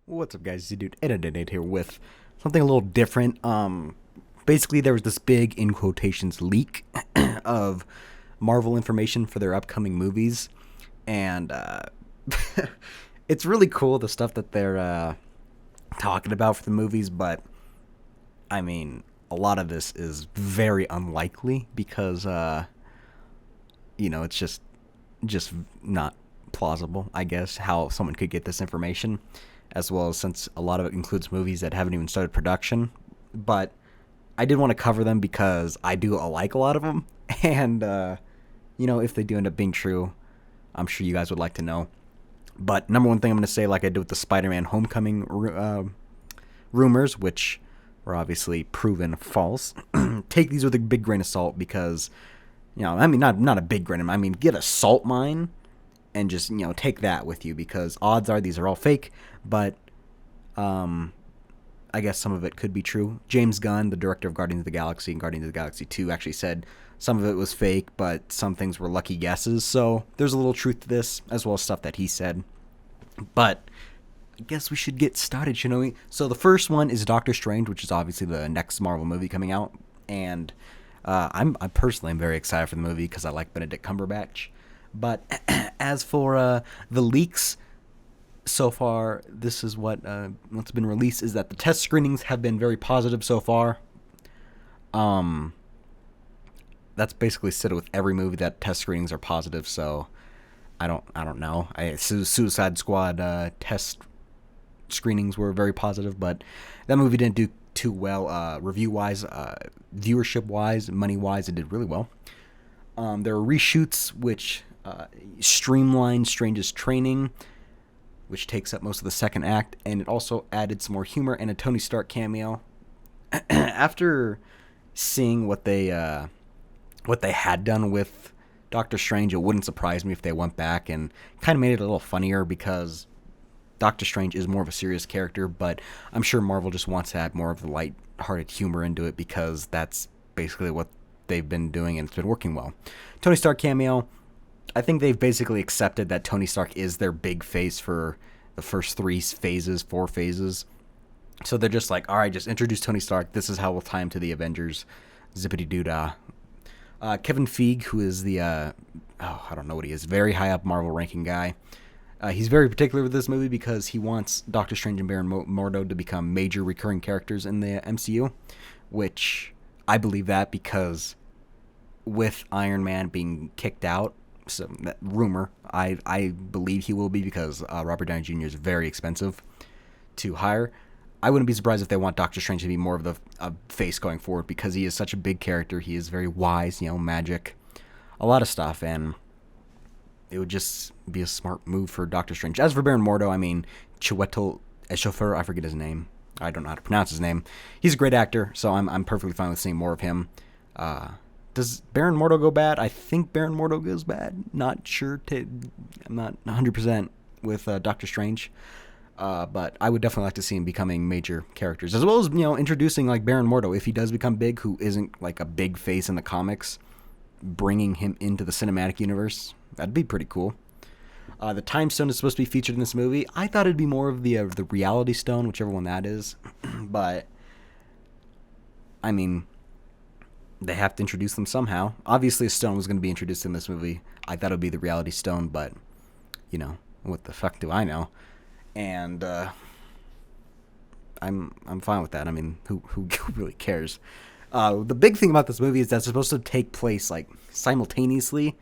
What's up, guys? It's your dude Edit here with something a little different. Basically, there was this big, in quotations, leak of Marvel information for their upcoming movies, and it's really cool the stuff that they're talking about for the movies. But I mean, a lot of this is very unlikely because it's just not plausible, I guess, how someone could get this information, as well as since a lot of it includes movies that haven't even started production. But I did want to cover them because I do like a lot of them, and if they do end up being true, I'm sure you guys would like to know. But number one thing I'm going to say, like I did with the Spider-Man Homecoming rumors, which were obviously proven false, take these with a big grain of salt because, not a big grain. I mean, get a salt mine and just take that with you because odds are these are all fake. But I guess some of it could be true. James Gunn, the director of Guardians of the Galaxy and Guardians of the Galaxy 2, actually said some of it was fake, but some things were lucky guesses. So there's a little truth to this, as well as stuff that he said. But I guess we should get started, shouldn't we? So the first one is Doctor Strange, which is obviously the next Marvel movie coming out, and I personally am very excited for the movie because I like Benedict Cumberbatch. But as for the leaks, so far, this is what's been released is that the test screenings have been very positive so far. That's basically said with every movie that test screenings are positive. So I don't know. Suicide Squad test screenings were very positive, but that movie didn't do too well review wise, viewership wise, money wise. It did really well. There are reshoots which streamlined Strange's training, which takes up most of the second act, and it also added some more humor and a Tony Stark cameo. After seeing what they had done with Doctor Strange, it wouldn't surprise me if they went back and kind of made it a little funnier because Doctor Strange is more of a serious character, but I'm sure Marvel just wants to add more of the light-hearted humor into it because that's basically what they've been doing and it's been working well. Tony Stark cameo, I think they've basically accepted that Tony Stark is their big face for the first four phases. So they're just like, all right, just introduce Tony Stark. This is how we'll tie him to the Avengers. Zippity doo-dah. Kevin Feige, who is the, I don't know what he is, very high up Marvel ranking guy. He's very particular with this movie because he wants Doctor Strange and Baron Mordo to become major recurring characters in the MCU, which I believe that because with Iron Man being kicked out, so that rumor, I believe he will be because Robert Downey Jr. is very expensive to hire. I wouldn't be surprised if they want Doctor Strange to be more of the face going forward because he is such a big character. He is very wise, magic, a lot of stuff, and it would just be a smart move for Doctor Strange. As for Baron Mordo, I mean, Chiwetel Ejiofor, I forget his name. I don't know how to pronounce his name. He's a great actor, so I'm perfectly fine with seeing more of him. Does Baron Mordo go bad? I think Baron Mordo goes bad. Not sure. I'm not 100% with Doctor Strange. But I would definitely like to see him becoming major characters. As well as, introducing like Baron Mordo, if he does become big, who isn't like a big face in the comics, bringing him into the cinematic universe. That'd be pretty cool. The Time Stone is supposed to be featured in this movie. I thought it'd be more of the Reality Stone, whichever one that is. But, I mean, they have to introduce them somehow. Obviously, a stone was going to be introduced in this movie. I thought it would be the Reality Stone, but, what the fuck do I know? And I'm fine with that. I mean, who really cares? The big thing about this movie is that it's supposed to take place like simultaneously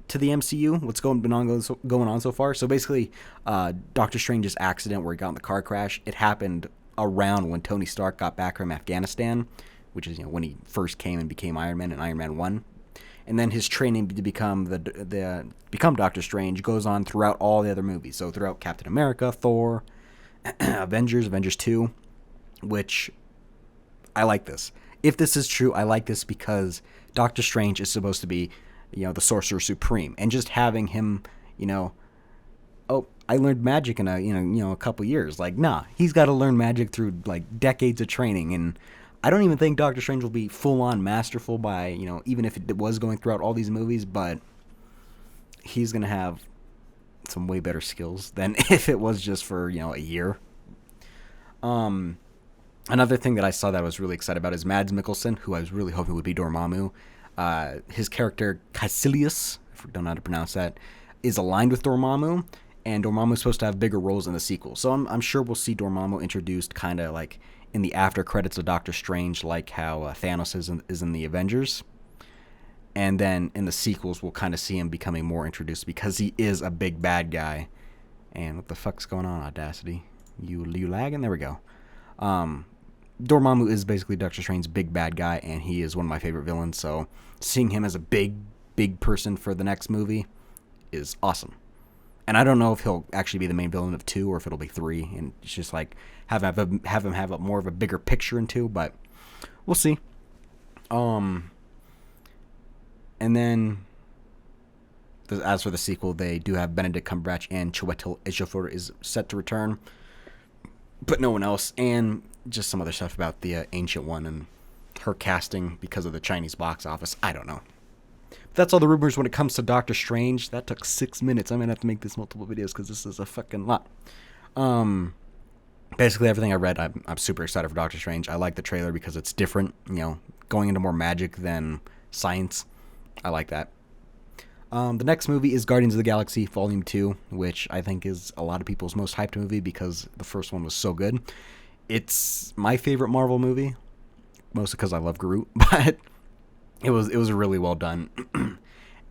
to the MCU. What's going on so far? So basically, Doctor Strange's accident where he got in the car crash, it happened around when Tony Stark got back from Afghanistan, which is when he first came and became Iron Man in Iron Man 1. And then his training to become become Doctor Strange goes on throughout all the other movies. So throughout Captain America, Thor, Avengers 2, which I like this. If this is true, I like this because Doctor Strange is supposed to be, the Sorcerer Supreme, and just having him, oh, I learned magic in a couple years. Like, nah, he's got to learn magic through like decades of training, and I don't even think Doctor Strange will be full-on masterful by, even if it was going throughout all these movies, but he's going to have some way better skills than if it was just for, a year. Another thing that I saw that I was really excited about is Mads Mikkelsen, who I was really hoping would be Dormammu. His character Caecilius, I don't know how to pronounce that, is aligned with Dormammu, and Dormammu is supposed to have bigger roles in the sequel. So I'm sure we'll see Dormammu introduced kind of like in the after credits of Doctor Strange, like how Thanos is in the Avengers. And then in the sequels, we'll kind of see him becoming more introduced because he is a big bad guy. And what the fuck's going on, Audacity? You lagging? There we go. Dormammu is basically Doctor Strange's big bad guy, and he is one of my favorite villains. So seeing him as a big person for the next movie is awesome. And I don't know if he'll actually be the main villain of 2 or if it'll be 3, and it's just like have him have a more of a bigger picture in 2, but we'll see. And then as for the sequel, they do have Benedict Cumberbatch, and Chiwetel Ejiofor is set to return, but no one else. And just some other stuff about the Ancient One and her casting because of the Chinese box office. I don't know. But that's all the rumors when it comes to Doctor Strange. That took 6 minutes. I'm going to have to make this multiple videos because this is a fucking lot. Basically everything I read, I'm super excited for Doctor Strange. I like the trailer because it's different, going into more magic than science. I like that. The next movie is Guardians of the Galaxy Volume 2, which I think is a lot of people's most hyped movie because the first one was so good. It's my favorite Marvel movie, mostly because I love Groot, but it was really well done.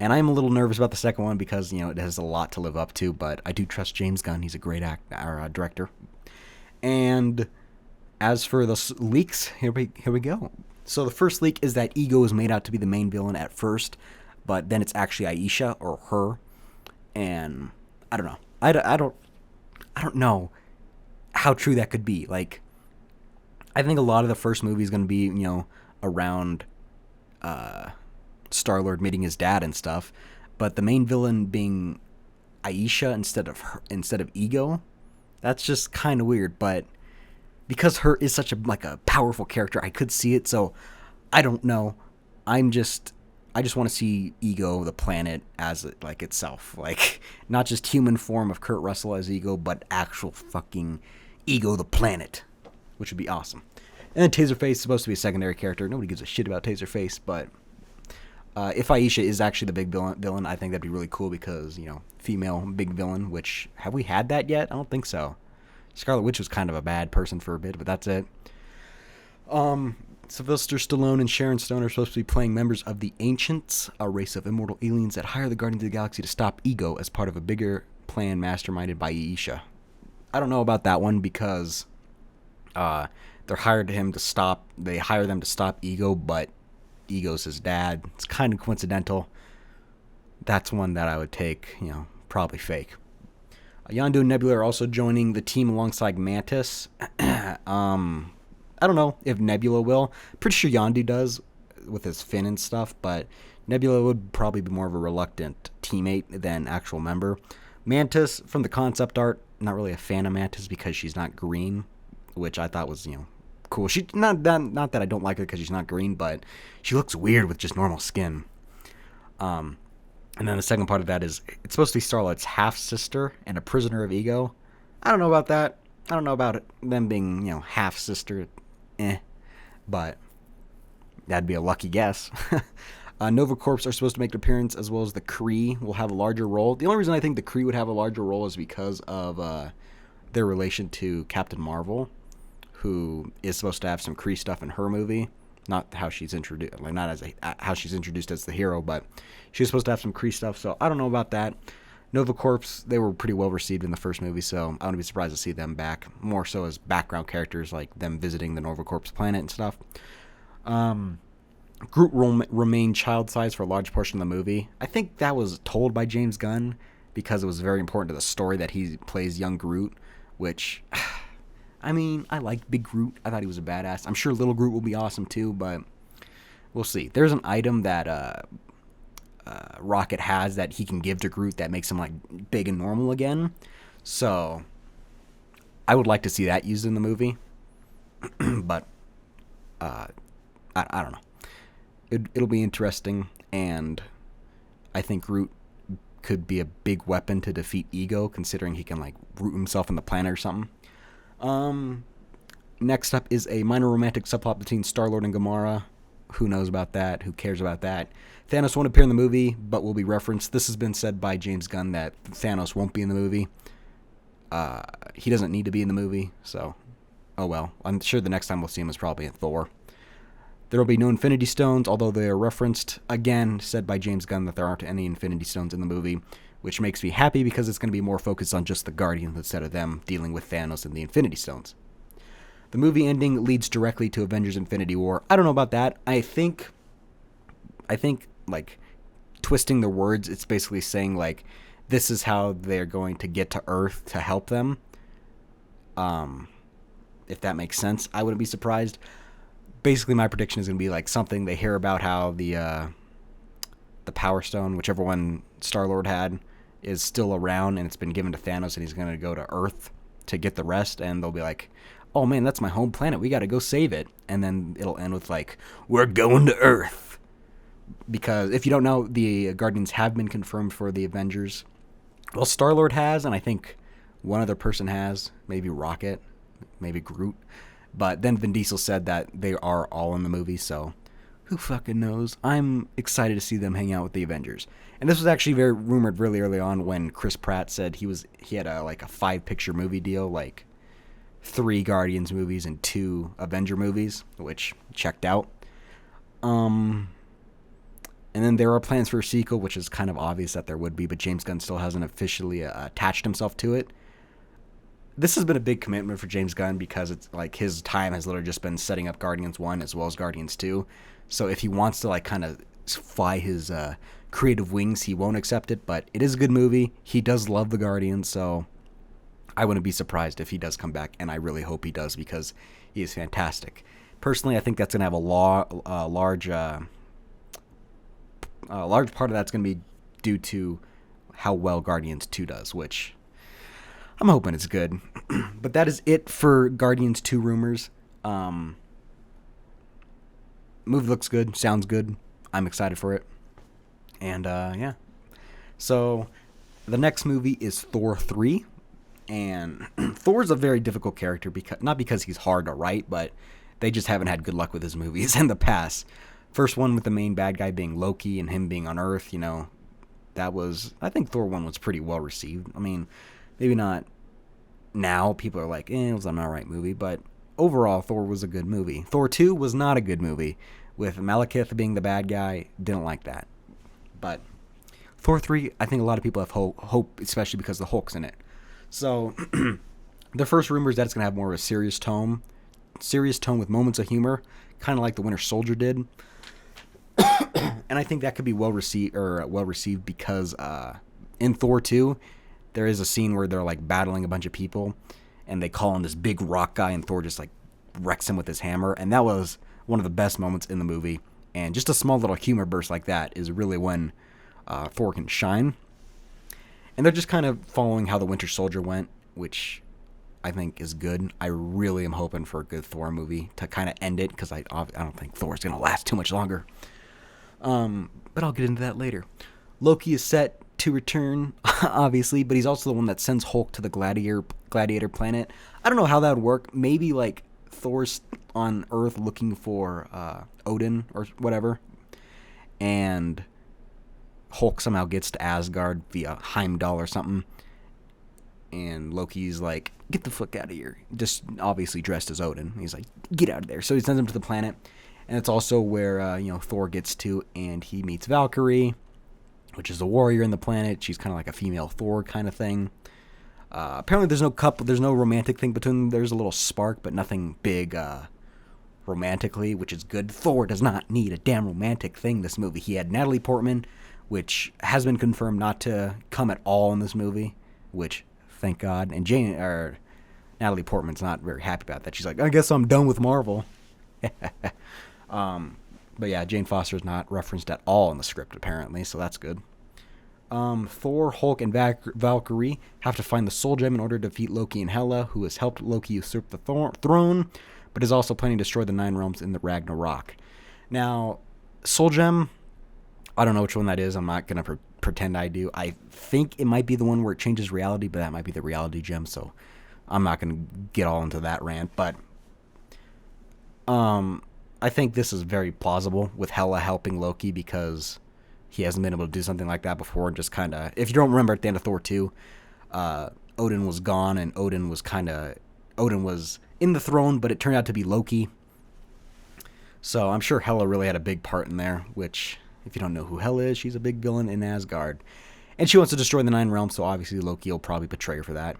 And I'm a little nervous about the second one because, it has a lot to live up to, but I do trust James Gunn. He's a great director. And as for the leaks, here we go. So the first leak is that Ego is made out to be the main villain at first, but then it's actually Aisha or her, and I don't know. I don't know how true that could be. Like, I think a lot of the first movie is going to be, around Star-Lord meeting his dad and stuff, but the main villain being Aisha instead of Ego, that's just kind of weird. But because her is such a powerful character, I could see it. So I don't know. I just want to see Ego, the planet, as itself, not just human form of Kurt Russell as Ego, but actual fucking Ego, the planet, which would be awesome. And then Taserface is supposed to be a secondary character. Nobody gives a shit about Taserface, but if Aisha is actually the big villain, I think that'd be really cool because, female big villain, which, have we had that yet? I don't think so. Scarlet Witch was kind of a bad person for a bit, but that's it. Sylvester Stallone and Sharon Stone are supposed to be playing members of the Ancients, a race of immortal aliens that hire the Guardians of the Galaxy to stop Ego as part of a bigger plan masterminded by Aisha. I don't know about that one because they hire them to stop Ego, but Ego's his dad. It's kind of coincidental. That's one that I would take, probably fake. Yondu and Nebula are also joining the team alongside Mantis. I don't know if Nebula will. Pretty sure Yondu does with his fin and stuff, but Nebula would probably be more of a reluctant teammate than actual member. Mantis, from the concept art, not really a fan of Mantis because she's not green, which I thought was, cool. She not that I don't like her because she's not green, but she looks weird with just normal skin. And then the second part of that is it's supposed to be Star-Lord's half-sister and a prisoner of Ego. I don't know about that. I don't know about them being, half-sister. But that'd be a lucky guess. Nova Corps are supposed to make an appearance, as well as the Kree will have a larger role. The only reason I think the Kree would have a larger role is because of their relation to Captain Marvel, who is supposed to have some Kree stuff in her movie. Not how she's introduced, not as how she's introduced as the hero, but she's supposed to have some Kree stuff. So I don't know about that. Nova Corps, they were pretty well received in the first movie, so I wouldn't be surprised to see them back, more so as background characters, like them visiting the Nova Corps planet and stuff. Groot will remain child-sized for a large portion of the movie. I think that was told by James Gunn because it was very important to the story that he plays young Groot, which, I mean, I liked Big Groot. I thought he was a badass. I'm sure Little Groot will be awesome too, but we'll see. There's an item that Rocket has that he can give to Groot that makes him big and normal again. So I would like to see that used in the movie, but I don't know. It'll be interesting, and I think Groot could be a big weapon to defeat Ego, considering he can root himself in the planet or something. Next up is a minor romantic subplot between Star-Lord and Gamora. Who knows about that? Who cares about that? Thanos won't appear in the movie, but will be referenced. This has been said by James Gunn that Thanos won't be in the movie. He doesn't need to be in the movie, so oh well. I'm sure the next time we'll see him is probably in Thor. There will be no Infinity Stones, although they are referenced. Again, said by James Gunn that there aren't any Infinity Stones in the movie, which makes me happy because it's going to be more focused on just the Guardians instead of them dealing with Thanos and the Infinity Stones. The movie ending leads directly to Avengers Infinity War. I don't know about that. I think like twisting the words, it's basically saying like this is how they're going to get to Earth to help them. If that makes sense, I wouldn't be surprised. Basically, my prediction is going to be like something they hear about how the Power Stone, whichever one Star-Lord had, is still around and it's been given to Thanos and he's going to go to Earth to get the rest, and they'll be like, oh man, that's my home planet, we got to go save it. And then it'll end with like, we're going to Earth. Because if you don't know, the Guardians have been confirmed for the Avengers. Well, Star-Lord has, and I think one other person has, maybe Rocket, maybe Groot. But then Vin Diesel said that they are all in the movie, so who fucking knows? I'm excited to see them hang out with the Avengers. And this was actually very rumored really early on when Chris Pratt said he had a 5-picture movie deal, like 3 Guardians movies and 2 Avenger movies, which checked out. And then there are plans for a sequel, which is kind of obvious that there would be, but James Gunn still hasn't officially attached himself to it. This has been a big commitment for James Gunn because it's like his time has literally just been setting up Guardians 1 as well as Guardians 2. So if he wants to like kind of fly his creative wings, he won't accept it, but it is a good movie. He does love the Guardians, so I wouldn't be surprised if he does come back, and I really hope he does because he is fantastic. Personally, I think that's going to have a large part of that's going to be due to how well Guardians 2 does, which I'm hoping it's good. But that is it for Guardians 2 rumors. Movie looks good, sounds good. I'm excited for it. And yeah. So the next movie is Thor 3. And Thor's a very difficult character, not because he's hard to write, but they just haven't had good luck with his movies in the past. First one with the main bad guy being Loki and him being on Earth, I think Thor 1 was pretty well received. I mean, maybe not now. People are like, it was an alright movie, but overall, Thor was a good movie. Thor 2 was not a good movie. With Malekith being the bad guy, didn't like that. But Thor 3, I think a lot of people have hope, especially because the Hulk's in it. So, the first rumor is that it's going to have more of a serious tone with moments of humor, kind of like the Winter Soldier did. And I think that could be well received because in Thor 2, there is a scene where they're like battling a bunch of people, and they call in this big rock guy, and Thor just like wrecks him with his hammer, and that was one of the best moments in the movie. And just a small little humor burst like that is really when Thor can shine. And they're just kind of following how the Winter Soldier went, which I think is good. I really am hoping for a good Thor movie to kind of end it, because I don't think Thor's going to last too much longer. But I'll get into that later. Loki is set to return, obviously, but he's also the one that sends Hulk to the Gladiator planet. I don't know how that would work. Maybe like Thor's on Earth looking for Odin or whatever, and Hulk somehow gets to Asgard via Heimdall or something, and Loki's like, get the fuck out of here, just obviously dressed as Odin. He's like, get out of there. So he sends him to the planet, and it's also where Thor gets to, and he meets Valkyrie, which is a warrior in the planet. She's kind of like a female Thor kind of thing. Apparently there's no romantic thing between them. There's a little spark, but nothing big romantically, which is good. Thor does not need a damn romantic thing this movie. He had Natalie Portman, which has been confirmed not to come at all in this movie, which, thank God. And Natalie Portman's not very happy about that. She's like, I guess I'm done with Marvel. But yeah, Jane Foster's not referenced at all in the script, apparently, so that's good. Thor, Hulk, and Valkyrie have to find the Soul Gem in order to defeat Loki and Hela, who has helped Loki usurp the throne, but is also planning to destroy the 9 realms in the Ragnarok. Now, Soul Gem, I don't know which one that is. I'm not going to pretend I do. I think it might be the one where it changes reality, but that might be the reality gem, so I'm not going to get all into that rant. But I think this is very plausible with Hela helping Loki because he hasn't been able to do something like that before. And just kind of, if you don't remember at the end of Thor 2, Odin was gone and Odin was in the throne, but it turned out to be Loki. So I'm sure Hela really had a big part in there, which, if you don't know who Hela is, she's a big villain in Asgard. And she wants to destroy the Nine Realms, so obviously Loki will probably betray her for that.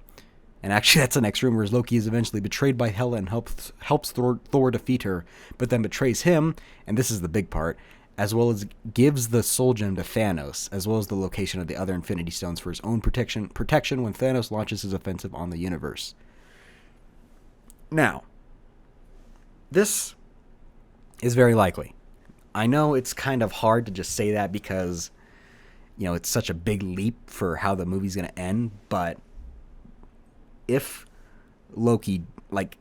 And actually, that's the next rumor, is Loki is eventually betrayed by Hela and helps Thor defeat her, but then betrays him, and this is the big part, as well as gives the Soul Gem to Thanos, as well as the location of the other Infinity Stones for his own protection when Thanos launches his offensive on the universe. Now, this is very likely. I know it's kind of hard to just say that because, it's such a big leap for how the movie's going to end, but if Loki,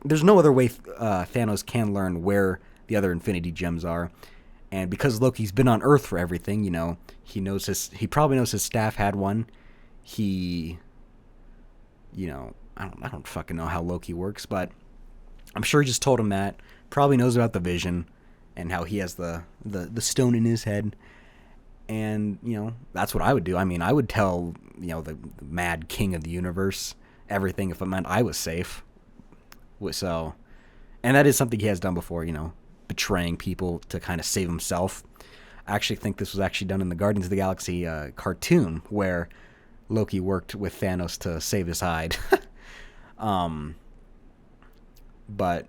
there's no other way Thanos can learn where the other Infinity Gems are, and because Loki's been on Earth for everything, he probably knows his staff had one. I don't fucking know how Loki works, but I'm sure he just told him that. Probably knows about the vision and how he has the stone in his head. And, that's what I would do. I mean, I would tell, the mad king of the universe everything if it meant I was safe. So, and that is something he has done before, betraying people to kind of save himself. I actually think this was actually done in the Guardians of the Galaxy cartoon where Loki worked with Thanos to save his hide. But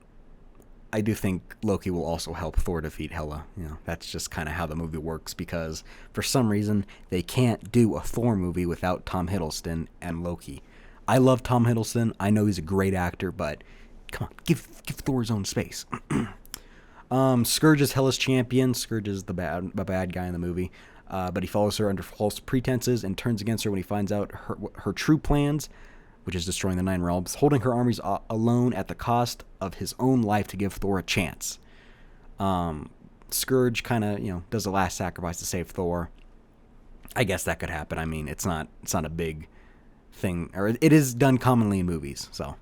I do think Loki will also help Thor defeat Hela. That's just kind of how the movie works, because for some reason they can't do a Thor movie without Tom Hiddleston and Loki. I love Tom Hiddleston. I know he's a great actor, but come on, give Thor his own space. Scourge is Hela's champion. Scourge is the bad guy in the movie, but he follows her under false pretenses and turns against her when he finds out her true plans, which is destroying the Nine Realms, holding her armies alone at the cost of his own life to give Thor a chance. Scourge kind of, does the last sacrifice to save Thor. I guess that could happen. I mean, it's not a big thing, or it is done commonly in movies. So,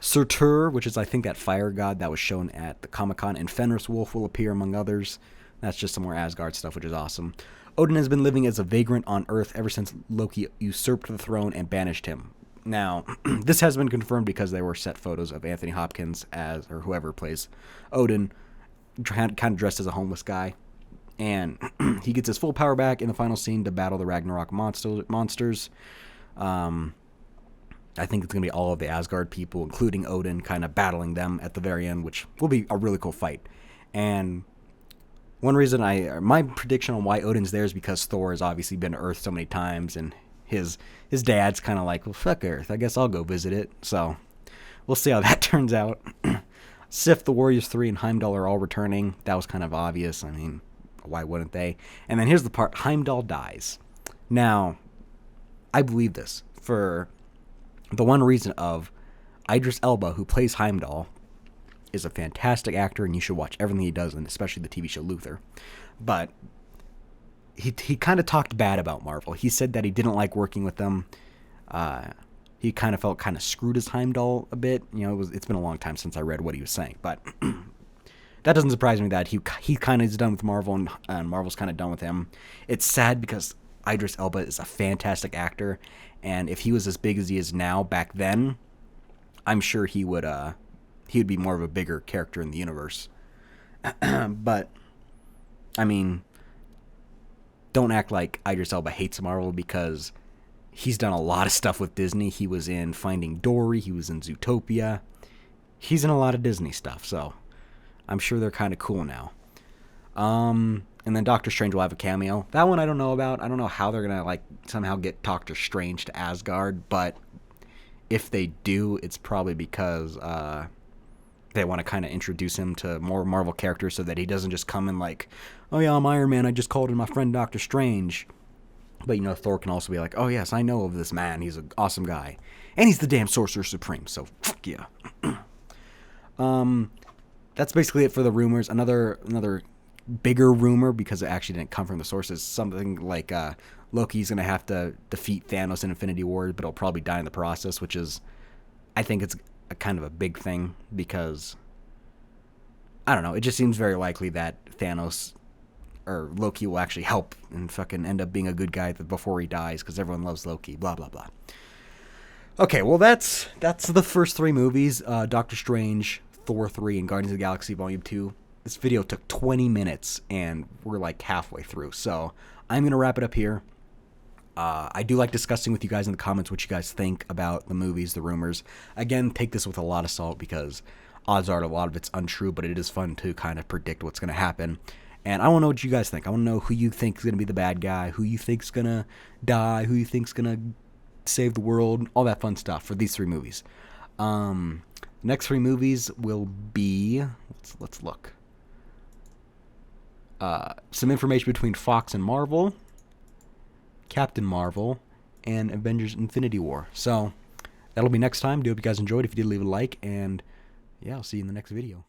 Surtur, which is I think that fire god that was shown at the Comic-Con, and Fenris Wolf will appear among others. That's just some more Asgard stuff, which is awesome. Odin has been living as a vagrant on Earth ever since Loki usurped the throne and banished him. Now, this has been confirmed because there were set photos of Anthony Hopkins or whoever plays Odin, kind of dressed as a homeless guy. And he gets his full power back in the final scene to battle the Ragnarok monsters. I think it's going to be all of the Asgard people, including Odin, kind of battling them at the very end, which will be a really cool fight. And one reason my prediction on why Odin's there is because Thor has obviously been to Earth so many times, and his dad's kind of like, well, fuck Earth, I guess I'll go visit it. So we'll see how that turns out. Sif, the Warriors 3, and Heimdall are all returning. That was kind of obvious. I mean, why wouldn't they? And then here's the part: Heimdall dies. Now, I believe this for the one reason of Idris Elba, who plays Heimdall, is a fantastic actor, and you should watch everything he does, and especially the TV show Luther. But he kind of talked bad about Marvel. He said that he didn't like working with them. He kind of felt kind of screwed as Heimdall a bit. It's been a long time since I read what he was saying, but that doesn't surprise me that he kind of is done with Marvel, and Marvel's kind of done with him. It's sad because Idris Elba is a fantastic actor, and if he was as big as he is now back then, I'm sure he would be more of a bigger character in the universe. But I mean, don't act like Idris Elba hates Marvel, because he's done a lot of stuff with Disney. He was in Finding Dory. He was in Zootopia. He's in a lot of Disney stuff, so I'm sure they're kind of cool now. And then Doctor Strange will have a cameo. That one I don't know about. I don't know how they're going to somehow get Doctor Strange to Asgard, but if they do, it's probably because they want to kind of introduce him to more Marvel characters so that he doesn't just come in like, oh yeah, I'm Iron Man, I just called in my friend Doctor Strange. But, Thor can also be like, oh yes, I know of this man, he's an awesome guy. And he's the damn Sorcerer Supreme, so fuck yeah. That's basically it for the rumors. Another bigger rumor, because it actually didn't come from the sources, something like Loki's going to have to defeat Thanos in Infinity War, but he'll probably die in the process, which is, I think it's a kind of a big thing, because I don't know. It just seems very likely that Thanos or Loki will actually help and fucking end up being a good guy before he dies because everyone loves Loki. Blah blah blah. Okay, well that's the first three movies: Doctor Strange, Thor 3, and Guardians of the Galaxy Volume 2. This video took 20 minutes, and we're like halfway through. So I'm gonna wrap it up here. I do like discussing with you guys in the comments what you guys think about the movies, the rumors. Again, take this with a lot of salt because odds are a lot of it's untrue, but it is fun to kind of predict what's going to happen. And I want to know what you guys think. I want to know who you think is going to be the bad guy, who you think's going to die, who you think's going to save the world, all that fun stuff for these three movies. Next three movies will be, let's look. Some information between Fox and Marvel, Captain Marvel, and Avengers Infinity War. So that'll be next time. Do hope you guys enjoyed. If you did, leave a like, and yeah, I'll see you in the next video.